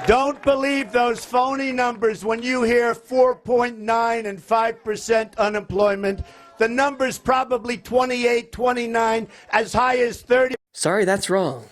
Don't believe those phony numbers when you hear 4.9 and 5% unemployment. The number's probably 28, 29, as high as 30. Sorry, that's wrong.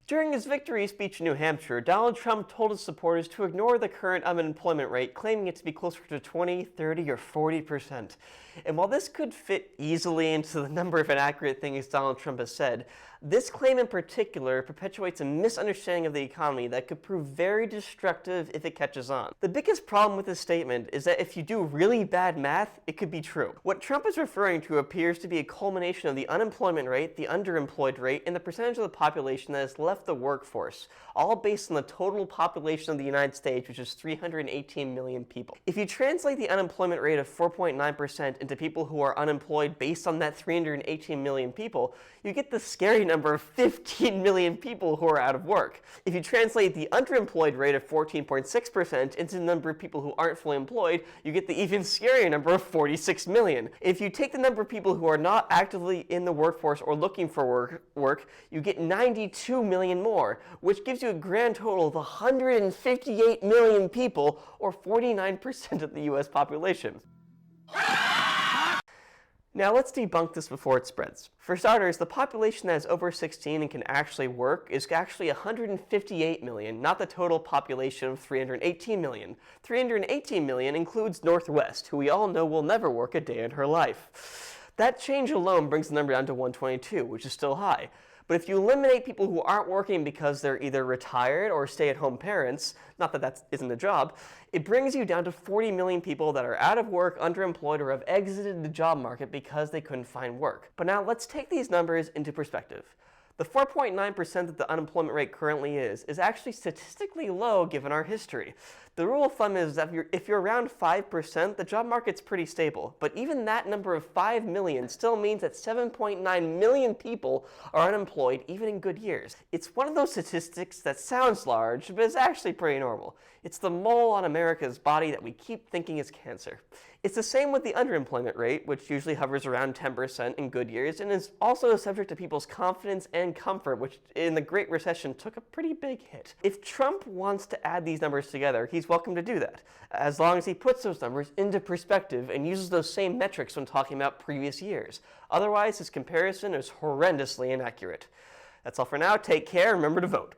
During his victory speech in New Hampshire, Donald Trump told his supporters to ignore the current unemployment rate, claiming it to be closer to 20, 30, or 40%. And while this could fit easily into the number of inaccurate things Donald Trump has said, this claim in particular perpetuates a misunderstanding of the economy that could prove very destructive if it catches on. The biggest problem with this statement is that if you do really bad math, it could be true. What Trump is referring to appears to be a culmination of the unemployment rate, the underemployed rate, and the percentage of the population that has left the workforce, all based on the total population of the United States, which is 318 million people. If you translate the unemployment rate of 4.9% into people who are unemployed based on that 318 million people, you get the scary number of 15 million people who are out of work. If you translate the underemployed rate of 14.6% into the number of people who aren't fully employed, you get the even scarier number of 46 million. If you take the number of people who are not actively in the workforce or looking for work, you get 92 million more, which gives you a grand total of 158 million people, or 49% of the US population. Now let's debunk this before it spreads. For starters, the population that is over 16 and can actually work is actually 158 million, not the total population of 318 million. 318 million includes Northwest, who we all know will never work a day in her life. That change alone brings the number down to 122, which is still high. But if you eliminate people who aren't working because they're either retired or stay-at-home parents, not that that isn't a job, it brings you down to 40 million people that are out of work, underemployed, or have exited the job market because they couldn't find work. But now let's take these numbers into perspective. The 4.9% that the unemployment rate currently is actually statistically low given our history. The rule of thumb is that if you're around 5%, the job market's pretty stable. But even that number of 5 million still means that 7.9 million people are unemployed even in good years. It's one of those statistics that sounds large, but is actually pretty normal. It's the mole on America's body that we keep thinking is cancer. It's the same with the underemployment rate, which usually hovers around 10% in good years, and is also subject to people's confidence and comfort, which in the Great Recession took a pretty big hit. If Trump wants to add these numbers together, he's welcome to do that, as long as he puts those numbers into perspective and uses those same metrics when talking about previous years. Otherwise, his comparison is horrendously inaccurate. That's all for now. Take care. Remember to vote.